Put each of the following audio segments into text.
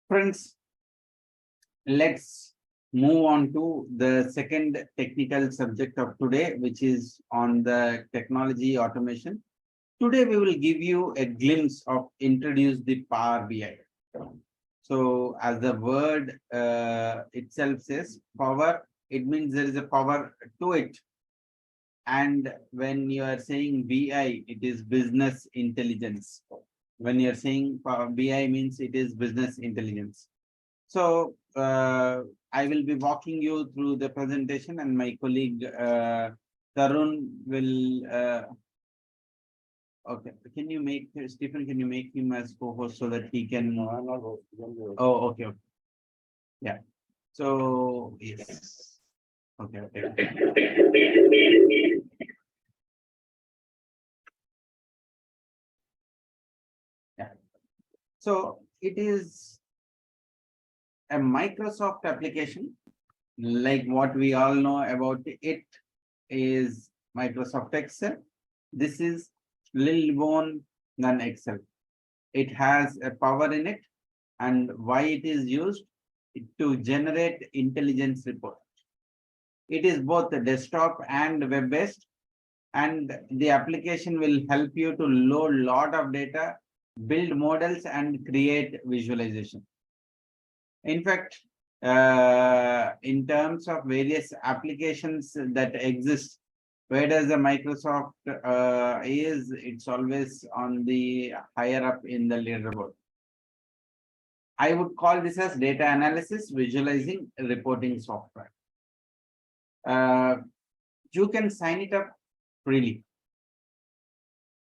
Friends, let's move on to the second technical subject of today, which is on the technology automation. Today, we will give you a glimpse of introduce the Power BI. So as the word itself says, power, it means there is a power to it. And when you are saying BI, it is business intelligence. When you're saying BI means it is business intelligence. So I will be walking you through the presentation, and my colleague Tarun will. Okay, can you make Stephen? Can you make him as co-host so that he can? No, I'm not host. Oh, okay, okay. Yeah. So yes. Okay, okay. Yeah. So it is a Microsoft application, like what we all know about it is Microsoft Excel. This is little bone than Excel. It has a power in it, and why it is used to generate intelligence report. It is both desktop and web-based, and the application will help you to load lot of data, build models, and create visualization. In fact, in terms of various applications that exist, where does the Microsoft is, it's always on the higher up in the leaderboard. I would call this as data analysis, visualizing, reporting software. You can sign it up freely.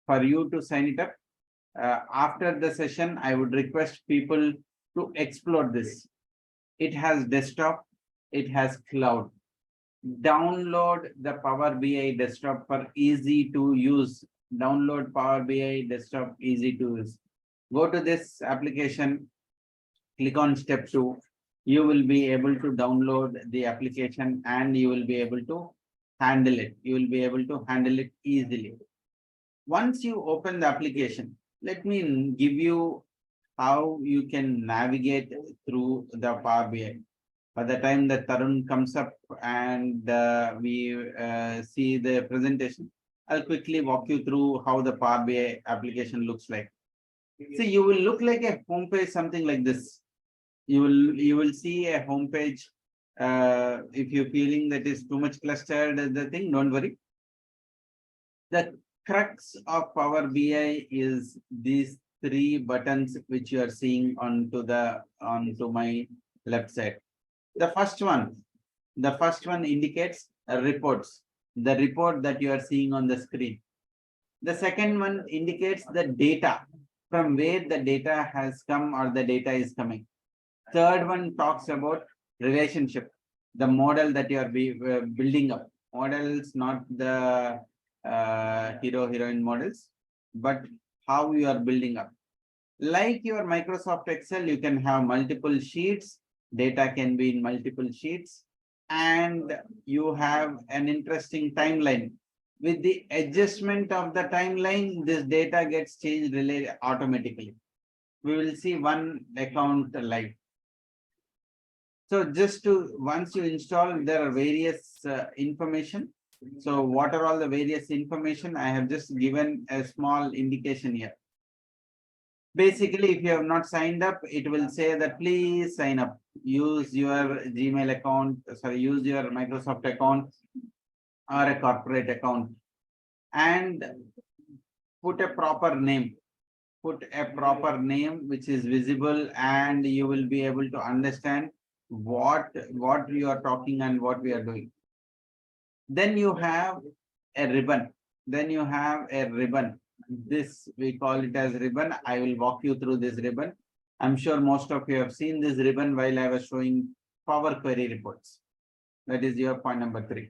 For you to sign it up, after the session, I would request people to explore this. It has desktop, it has cloud. Download the Power BI desktop for easy to use. Download Power BI desktop, easy to use. Go to this application, click on step 2. You will be able to download the application and you will be able to handle it. You will be able to handle it easily. Once you open the application, let me give you how you can navigate through the Power BI. By the time that Tarun comes up and we see the presentation, I'll quickly walk you through how the Power BI application looks like. See, you will look like a home page, something like this. You will see a home page. If you're feeling that is too much clustered, the thing, don't worry. The crux of Power BI is these 3 buttons which you are seeing onto my left side. The first one indicates reports, the report that you are seeing on the screen. The second one indicates the data, from where the data has come or the data is coming. Third one talks about relationship, the model that you are building up. Models, not the hero-heroine models, but how you are building up. Like your Microsoft Excel, you can have multiple sheets. Data can be in multiple sheets, and you have an interesting timeline. With the adjustment of the timeline, this data gets changed automatically. We will see one account live. So just to, once you install, there are various information. So what are all the various information? I have just given a small indication here. Basically, if you have not signed up, it will say that please sign up. Use your Gmail account, use your Microsoft account or a corporate account, and put a proper name. Put a proper name which is visible, and you will be able to understand what you are talking and what we are doing. Then you have a ribbon. This, we call it as ribbon. I will walk you through this ribbon. I'm sure most of you have seen this ribbon while I was showing Power Query reports. That is your point number 3.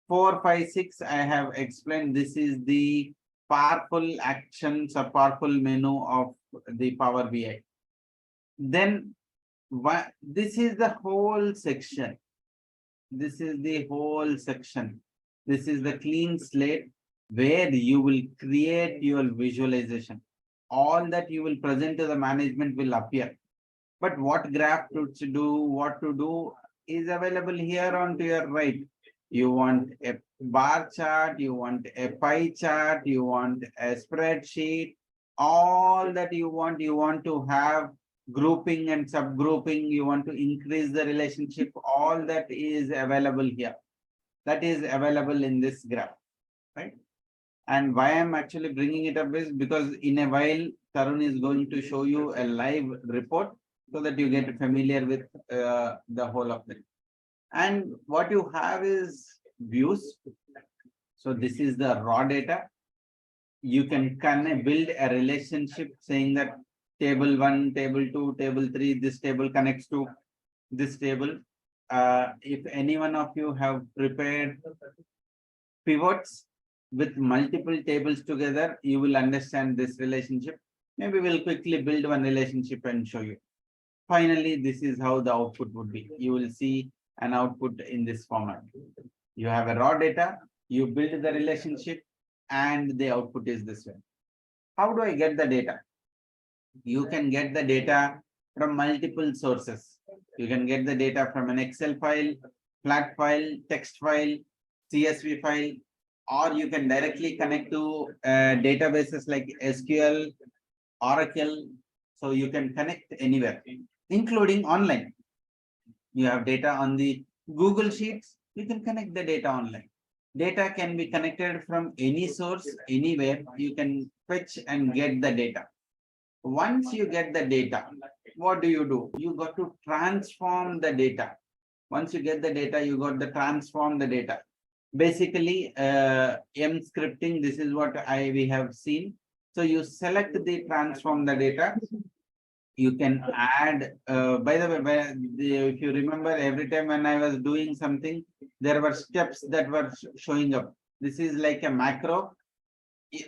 4, 5, 6, I have explained. This is the powerful actions or powerful menu of the Power BI. Then this is the whole section. This is the whole section. This is the clean slate where you will create your visualization. All that you will present to the management will appear. But what graph to do, what to do is available here on to your right. You want a bar chart, you want a pie chart, you want a spreadsheet, all that you want to have grouping and subgrouping, you want to increase the relationship, all that is available here. That is available in this graph, right? And why I'm actually bringing it up is because in a while, Tarun is going to show you a live report so that you get familiar with the whole of it. And what you have is views. So this is the raw data. You can build a relationship saying that table 1, table 2, table 3, this table connects to this table. If any one of you have prepared pivots with multiple tables together, you will understand this relationship. Maybe we'll quickly build one relationship and show you. Finally, this is how the output would be. You will see an output in this format. You have a raw data, you build the relationship, and the output is this way. How do I get the data? You can get the data from multiple sources. You can get the data from an Excel file, flat file, text file, CSV file, or you can directly connect to databases like SQL, Oracle. So you can connect anywhere, including online. You have data on the Google Sheets, you can connect the data online. Data can be connected from any source, anywhere. You can fetch and get the data. Once you get the data, what do? You got to transform the data. Once you get the data, you got to transform the data. Basically, M scripting, this is what we have seen. So you select the transform the data. You can add, by the way, if you remember, every time when I was doing something, there were steps that were showing up. This is like a macro.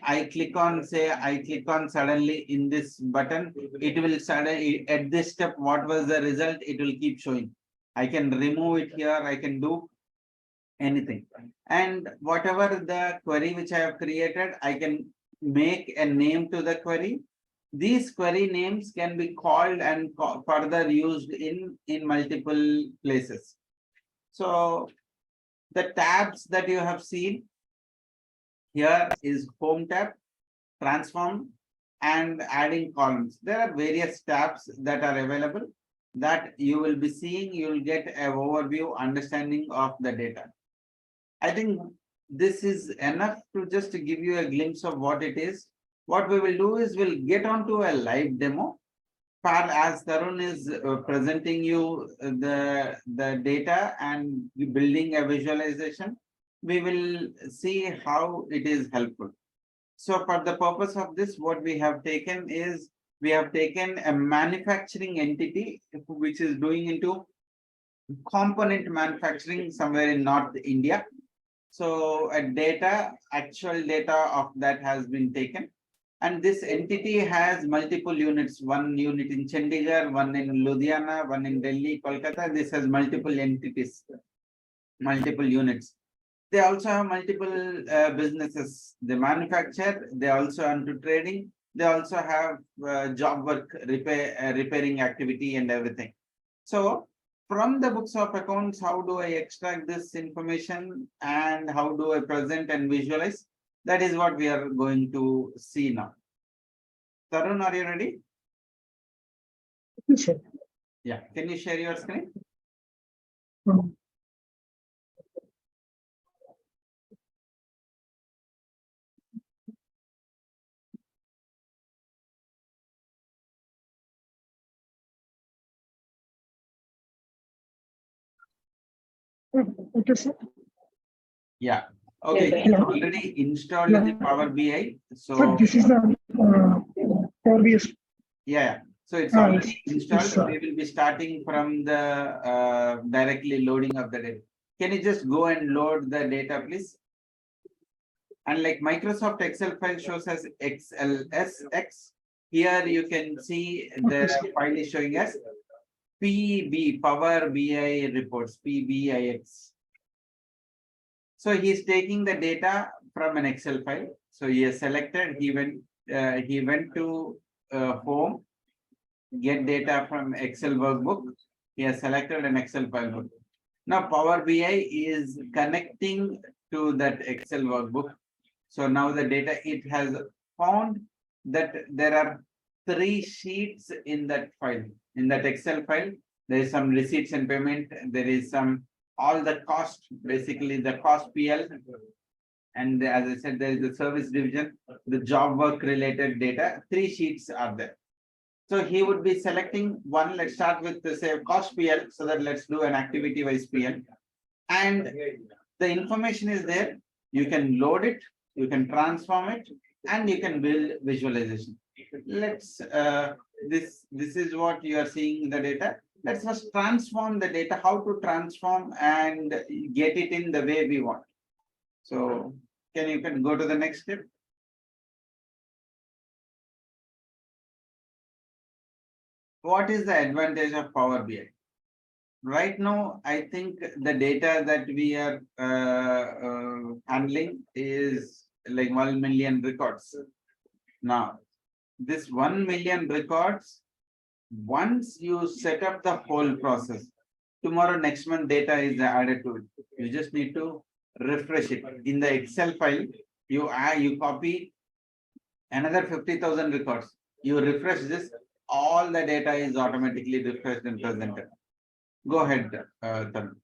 I click on suddenly in this button, it will suddenly at this step, what was the result? It will keep showing. I can remove it here. I can do anything. And whatever the query which I have created, I can make a name to the query. These query names can be called and further used in multiple places. So the tabs that you have seen here is home tab, transform, and adding columns. There are various tabs that are available that you will be seeing. You will get an overview understanding of the data. I think this is enough to just give you a glimpse of what it is. What we will do is we'll get onto a live demo. As Tarun is presenting you the data and building a visualization, we will see how it is helpful. So for the purpose of this, what we have taken is, we have taken a manufacturing entity which is doing into component manufacturing somewhere in North India. So actual data of that has been taken. And this entity has multiple units, one unit in Chandigarh, one in Ludhiana, one in Delhi, Kolkata. This has multiple entities, multiple units. They also have multiple businesses. They manufacture, they also into trading. They also have job work, repairing activity and everything. So from the books of accounts, how do I extract this information and how do I present and visualize? That is what we are going to see now. Tarun, are you ready? Sure. Yeah. Can you share your screen? Okay, sir. Yeah. Okay. Yeah, It's hello. already installed Yeah. the Power BI. Sir, So this is the Power. yeah. So it's Yes, already yes, installed. sir. We will be starting from the directly loading of the data. Can you just go and load the data, please? And like Microsoft Excel file shows as XLSX, here you can see the file is showing as PB, Power BI reports, PBIX. So he's taking the data from an Excel file. So he has selected, he went to home. get data from Excel workbook. He has selected an Excel file book. Now Power BI is connecting to that Excel workbook. So now the data, it has found that there are 3 sheets in that file, in that Excel file. There is some receipts and payment. There is some, all the cost, basically the cost PL. And as I said, there is the service division, the job work related data, 3 sheets are there. So he would be selecting one. Let's start with the say cost PL, so that let's do an activity wise PL. And the information is there. You can load it, you can transform it, and you can build visualization. Let's this is what you are seeing the data. Let's first transform the data, how to transform and get it in the way we want. So you can go to the next step. What is the advantage of Power BI? Right now, I think the data that we are handling is like 1 million records. Now, this 1 million records, once you set up the whole process, tomorrow, next month data is added to it. You just need to refresh it. In the Excel file, you copy another 50,000 records. You refresh this, all the data is automatically refreshed and presented. Go ahead, Tarun.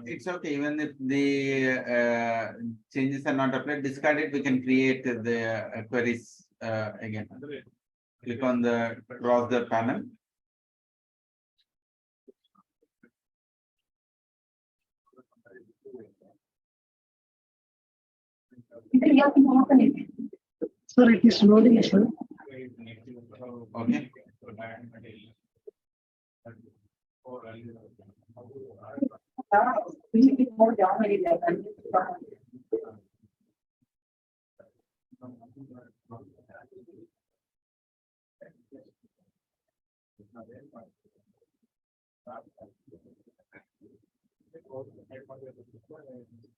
It's okay, even if the changes are not applied, discard it, we can create the queries again. Click on the cross the panel. Sir, it is loading, sir. Okay.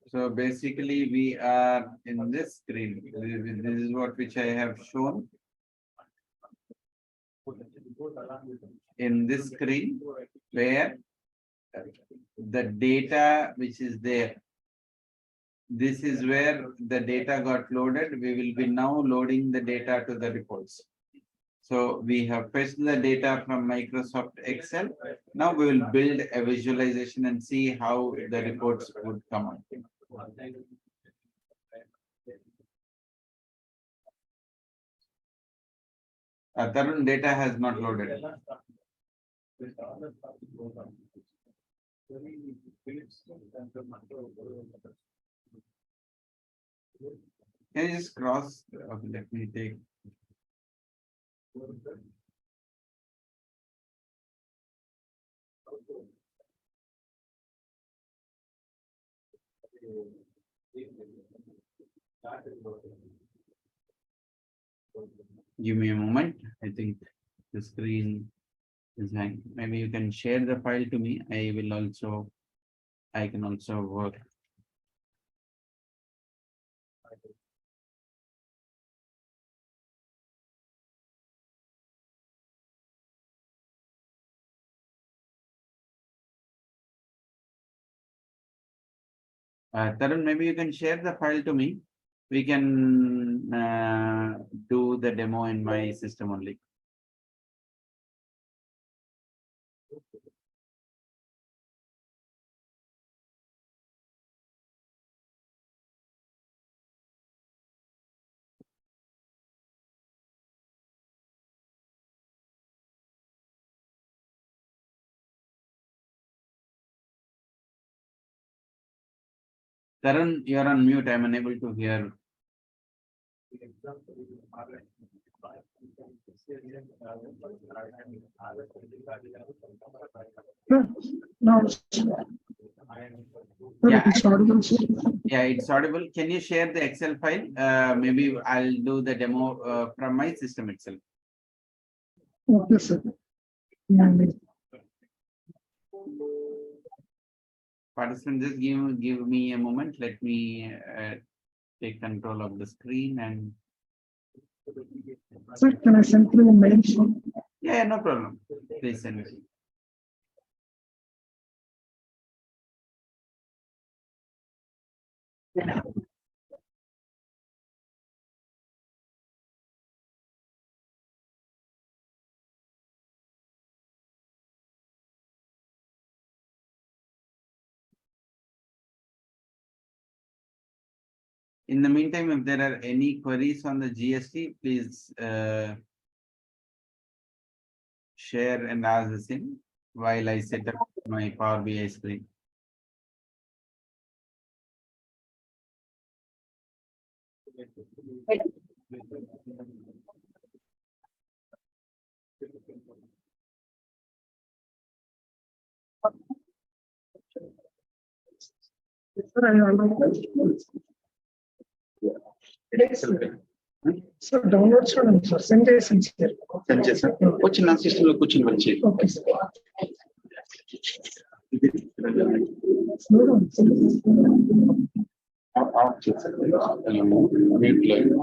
So basically we are in this screen. This is what which I have shown. In this screen where the data which is there. This is where the data got loaded. We will be now loading the data to the reports. So we have fetched the data from Microsoft Excel. Now we will build a visualization and see how the reports would come out. Tarun, data has not loaded. Can you just cross? Okay, let me take. Give me a moment. I think the screen is hanging. Maybe you can share the file to me. I can also work. Tarun, maybe you can share the file to me. We can do the demo in my system only. Tarun, you are on mute. I'm unable to hear. No, Yeah, it's audible, sir. Yeah, it's audible. Can you share the Excel file? Maybe I'll do the demo from my system itself. Okay, sir. Yeah, Participant, just give me a moment. Let me take control of the screen and sir, can I send through a mail, sir? yeah, no problem. Please send it. In the meantime, if there are any queries on the GST, please share and ask the same while I set up my Power BI screen. Sir, I already. Sir, download చూడండి sir send చేసింది sir send చేసా వచ్చి నా system లో కూర్చొని వచ్చి okay sir of చేశాను mute లో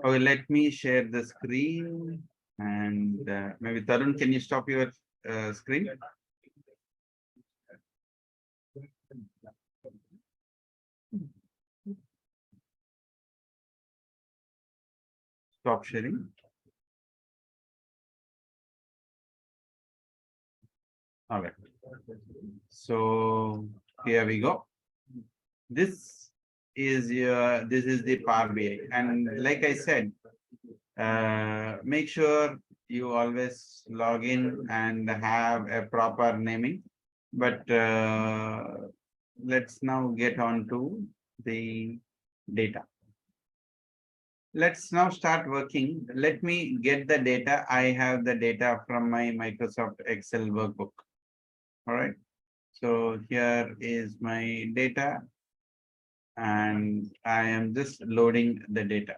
Okay, let me share the screen and maybe Tarun, can you stop your screen? Stop sharing. All right. So here we go. This is the Power BI, and like I said, make sure you always log in and have a proper naming. But let's now get on to the data. Let's now start working. Let me get the data. I have the data from my Microsoft Excel workbook. All right. So here is my data and I am just loading the data.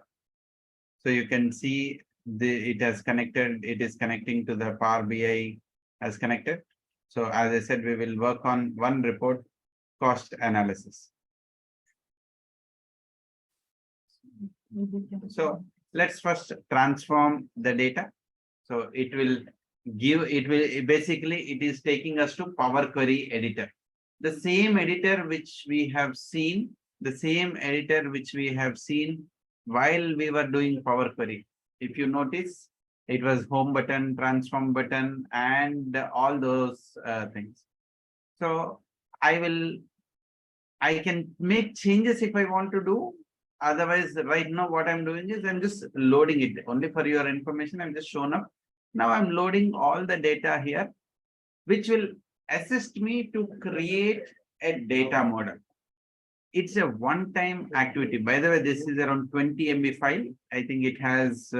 So you can see it has connected, it is connecting to the Power BI as connected. So as I said, we will work on one report, cost analysis. So let's first transform the data. So it will basically it is taking us to Power Query editor. The same editor which we have seen, while we were doing Power Query. If you notice, it was home button, transform button, and all those things. So I can make changes if I want to do. Otherwise, right now what I'm doing is I'm just loading it. Only for your information, I'm just shown up. Now I'm loading all the data here, which will assist me to create a data model. it's a one-time activity. By the way, this is around 20 MB file. I think it has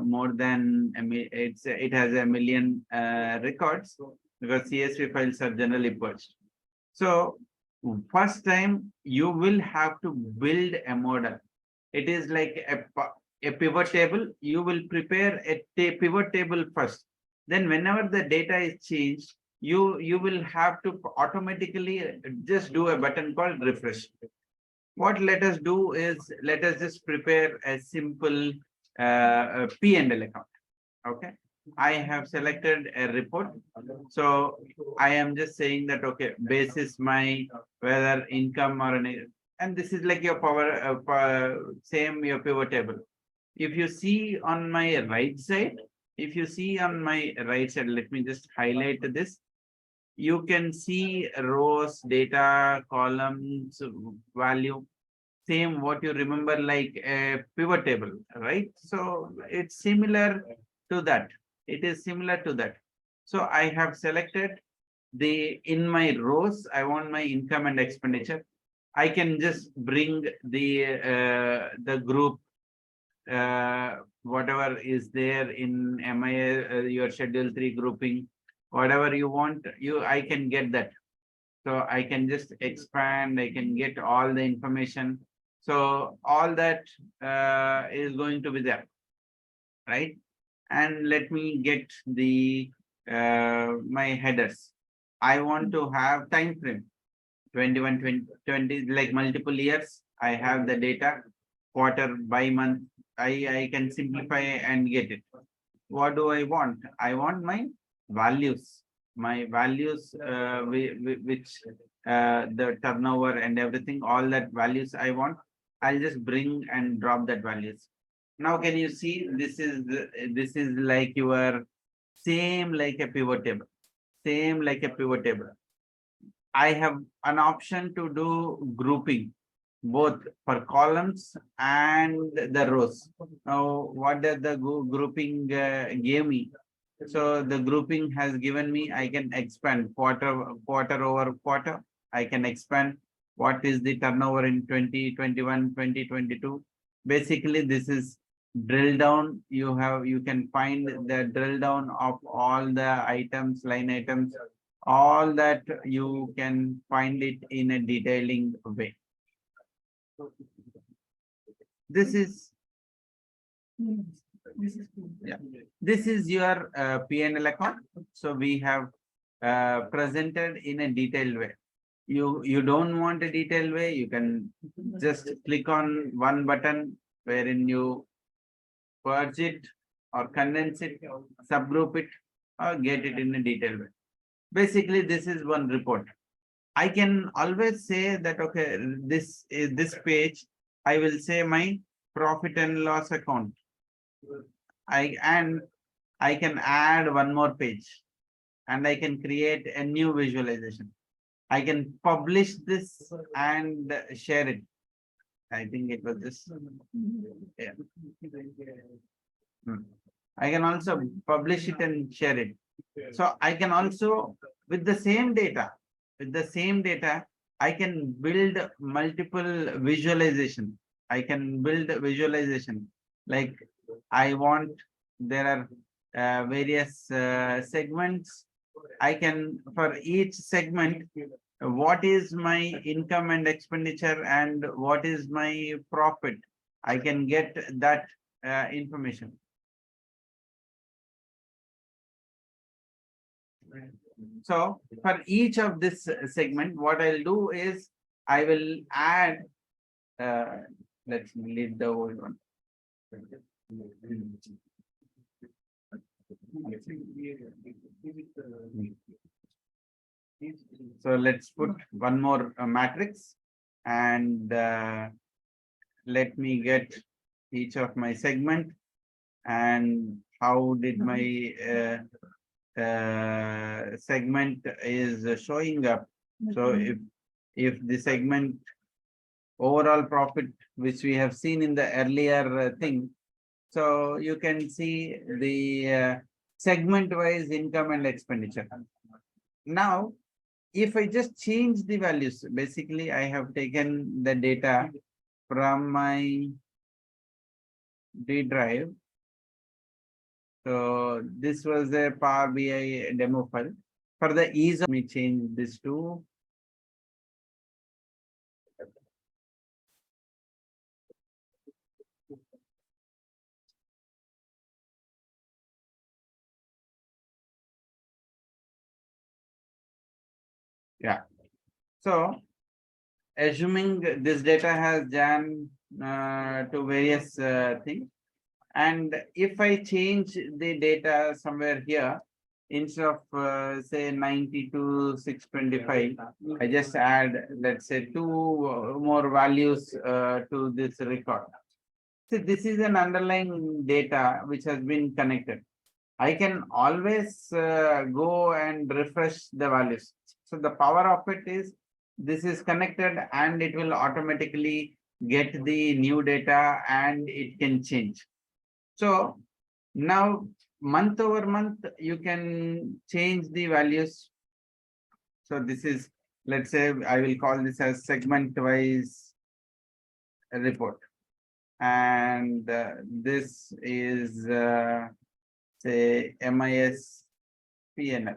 more than it has 1 million records, because CSV files are generally purged. So first time you will have to build a model. It is like a pivot table. You will prepare a pivot table first. Then whenever the data is changed, you will have to automatically just do a button called refresh. What let us do is, let us just prepare a simple P&L account. Okay. I have selected a report. So I am just saying that, okay, basis my whether income or any, and this is like your same your pivot table. If you see on my right side, let me just highlight this. You can see rows, data, columns, value, same what you remember like a pivot table, right? So it's similar to that. It is similar to that. So I have selected in my rows, I want my income and expenditure. I can just bring the group, whatever is there in MIA, your schedule 3 grouping, whatever you want, I can get that. So I can just expand, I can get all the information. So all that is going to be there, right? And let me get my headers. I want to have time frame 21, 20, like multiple years. I have the data, quarter by month. I can simplify and get it. What do I want? I want my values, which the turnover and everything, all that values I want. I'll just bring and drop that values. Now can you see this is like your same like a pivot table, same like a pivot table. I have an option to do grouping both for columns and the rows. Now what does the grouping gave me? So the grouping has given me, I can expand quarter over quarter. I can expand what is the turnover in 2021, 2022. Basically, this is drill down. You can find the drill down of all the items, line items, all that you can find it in a detailing way. This is This is your P&L account. So we have presented in a detailed way. You don't want a detailed way, you can just click on one button wherein you purge it or condense it, subgroup it, or get it in a detailed way. Basically, this is one report. I can always say that, okay, this page, I will say my profit and loss account. I can add one more page and I can create a new visualization. I can publish this and share it. I think it was this. Yeah. I can also publish it and share it. So I can also, with the same data, I can build multiple visualization. I can build visualization. Like I want, there are various segments. I can, for each segment, what is my income and expenditure and what is my profit? I can get that information. So for each of this segment, what I'll do is I will add, let's leave the old one. So let's put one more matrix and let me get each of my segment and how did my segment is showing up. So if the segment overall profit, which we have seen in the earlier thing, so you can see the segment wise income and expenditure. Now if I just change the values, basically I have taken the data from my D drive. So this was a Power BI demo file. For the ease of me change this to yeah. So assuming this data has Jan to various things, and if I change the data somewhere here, instead of say 90 to 625, I just add, let's say, two more values to this record. So this is an underlying data which has been connected. I can always go and refresh the values. So the power of it is this is connected and it will automatically get the new data and it can change. So now month over month, you can change the values. So this is, let's say, I will call this as segment wise report. And this is say MIS PNL.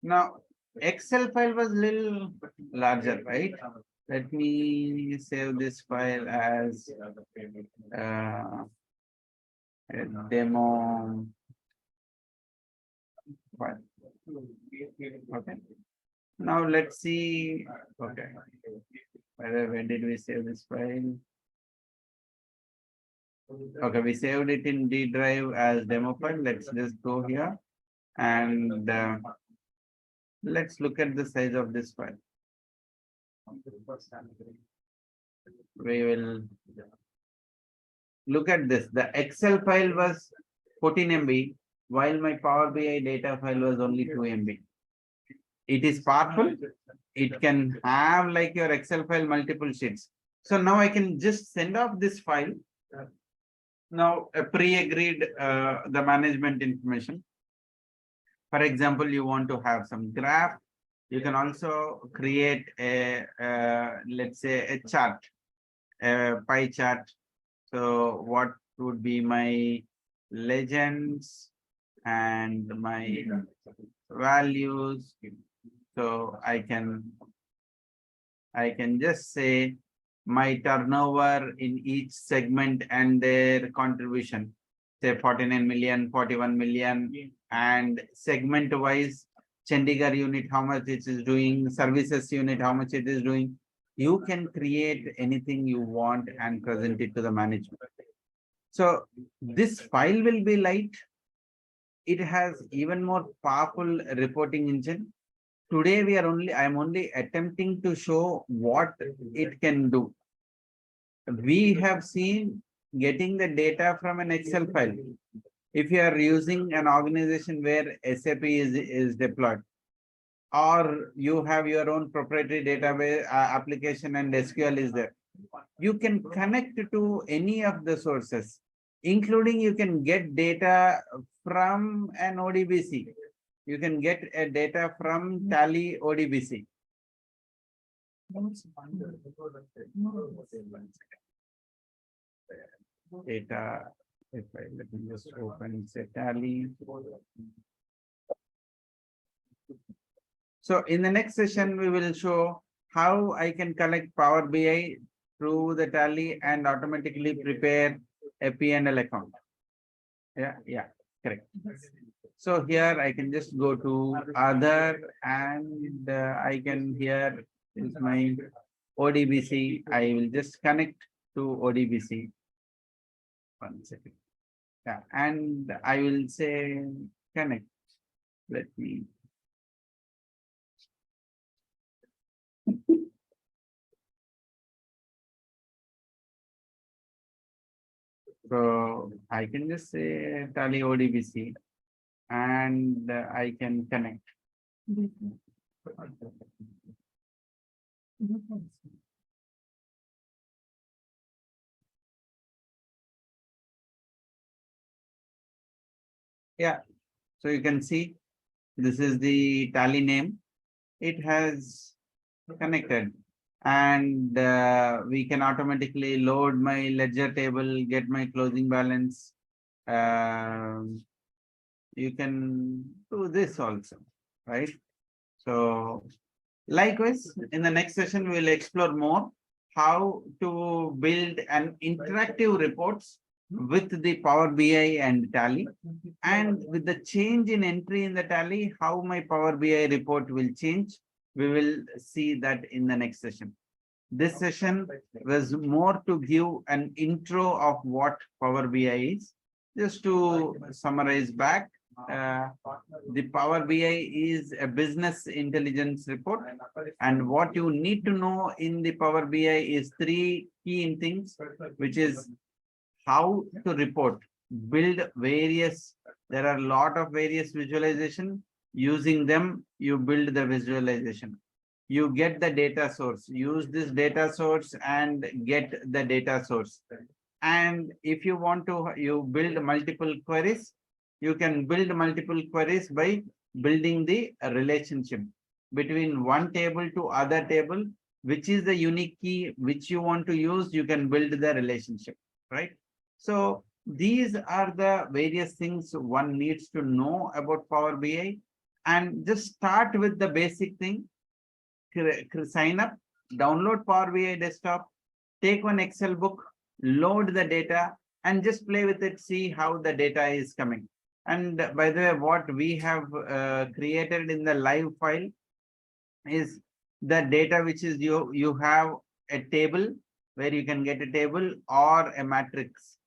Now Excel file was little larger, right? Let me save this file as a demo file. Okay. Now let's see. Okay. Where did we save this file? Okay, we saved it in D drive as demo file. Let's just go here and let's look at the size of this file. We will look at this. The Excel file was 14 MB, while my Power BI data file was only 2 MB. It is powerful. It can have like your Excel file multiple sheets. So now I can just send off this file. Now pre-agreed the management information. For example, you want to have some graph. You can also create a let's say a chart, a pie chart. So what would be my legends and my values? So I can just say my turnover in each segment and their contribution, say 49 million, 41 million, and segment wise, Chandigarh unit, how much it is doing, services unit, how much it is doing. You can create anything you want and present it to the management. So this file will be light. It has even more powerful reporting engine. Today I'm only attempting to show what it can do. We have seen getting the data from an Excel file. If you are using an organization where SAP is deployed, or you have your own proprietary database application and SQL is there, you can connect to any of the sources, including you can get data from an ODBC. You can get a data from Tally ODBC. Data, let me just open say Tally. So in the next session, we will show how I can collect Power BI through the Tally and automatically prepare a P&L account. Yeah, correct. So here I can just go to other and I can here is my ODBC. I will just connect to ODBC. 1 second. Yeah, and I will say connect. Let me. So I can just say Tally ODBC and I can connect. Yeah, so you can see This is the tally name. It has connected, and we can automatically load my ledger table, get my closing balance. You can do this also, right? So likewise, in the next session, we'll explore more how to build an interactive reports with the Power BI and Tally, and with the change in entry in the Tally, how my Power BI report will change. We will see that in the next session. This session was more to give an intro of what Power BI is. Just to summarize back, the Power BI is a business intelligence report, and what you need to know in the Power BI is three key things, which is how to report, build various, there are a lot of various visualization. Using them, you build the visualization. You get the data source, use this data source and get the data source. And if you want to, you build multiple queries, you can build multiple queries by building the relationship between one table to other table, which is the unique key which you want to use, you can build the relationship, right? So these are the various things one needs to know about Power BI, and just start with the basic thing. Sign up, download Power BI desktop, take one Excel book, load the data, and just play with it, see how the data is coming. And by the way, what we have created in the live file is the data which is you have a table where you can get a table or a matrix,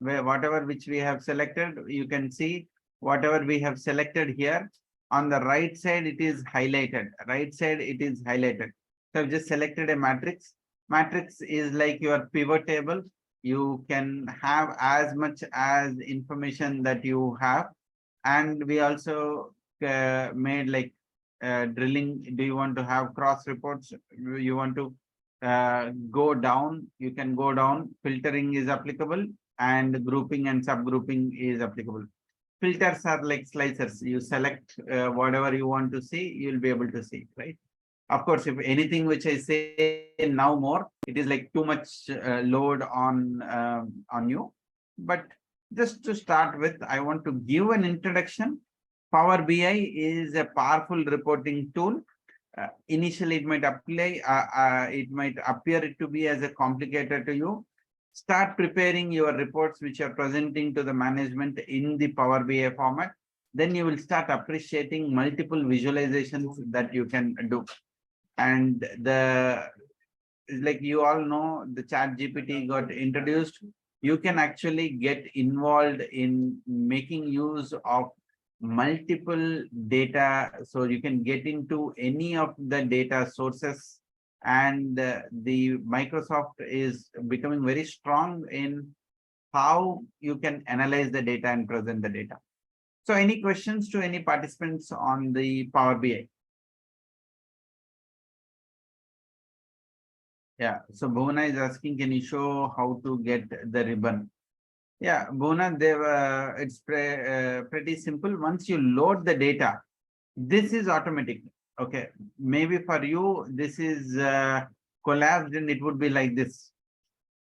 where whatever which we have selected, you can see whatever we have selected here. On the right side, it is highlighted. Right side, it is highlighted. So I've just selected a matrix. Matrix is like your pivot table. You can have as much as information that you have. And we also made like drilling. Do you want to have cross reports? You want to go down? You can go down. Filtering is applicable, and grouping and subgrouping is applicable. Filters are like slicers. You select whatever you want to see, you'll be able to see, right? Of course, if anything which I say now more, it is like too much load on you. But just to start with, I want to give an introduction. Power BI is a powerful reporting tool. Initially, it might it might appear to be as a complicated to you. Start preparing your reports which are presenting to the management in the Power BI format. Then you will start appreciating multiple visualizations that you can do. And like you all know, the Chat GPT got introduced. You can actually get involved in making use of multiple data. So you can get into any of the data sources, and the Microsoft is becoming very strong in how you can analyze the data and present the data. So any questions to any participants on the Power BI? Yeah, so Bhuvana is asking, can you show how to get the ribbon? Yeah, Bhuvana, it's pretty simple. Once you load the data, this is automatic. Okay, maybe for you, this is collapsed and it would be like this,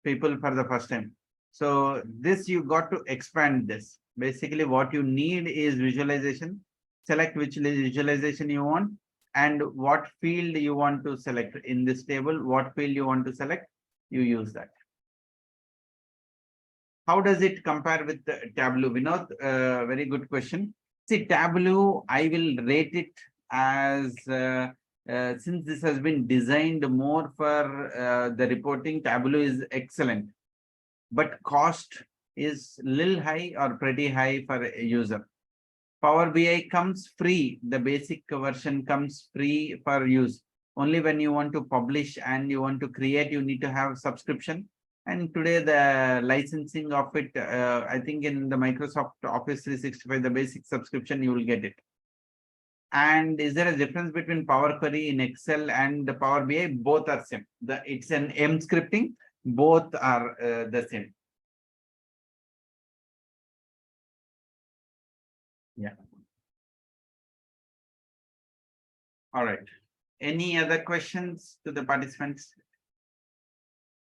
people for the first time. So this you got to expand this. Basically, what you need is visualization. Select which visualization you want and what field you want to select in this table, what field you want to select, you use that. How does it compare with the Tableau? Vinod, very good question. See, Tableau, I will rate it as, since this has been designed more for the reporting, Tableau is excellent. But cost is little high or pretty high for a user. Power BI comes free. The basic version comes free for use. Only when you want to publish and you want to create, you need to have subscription. And today the licensing of it, I think in the Microsoft Office 365, the basic subscription, you will get it. And is there a difference between Power Query in Excel and the Power BI? Both are same. It's an M scripting. Both are the same. Yeah. All right. Any other questions to the participants?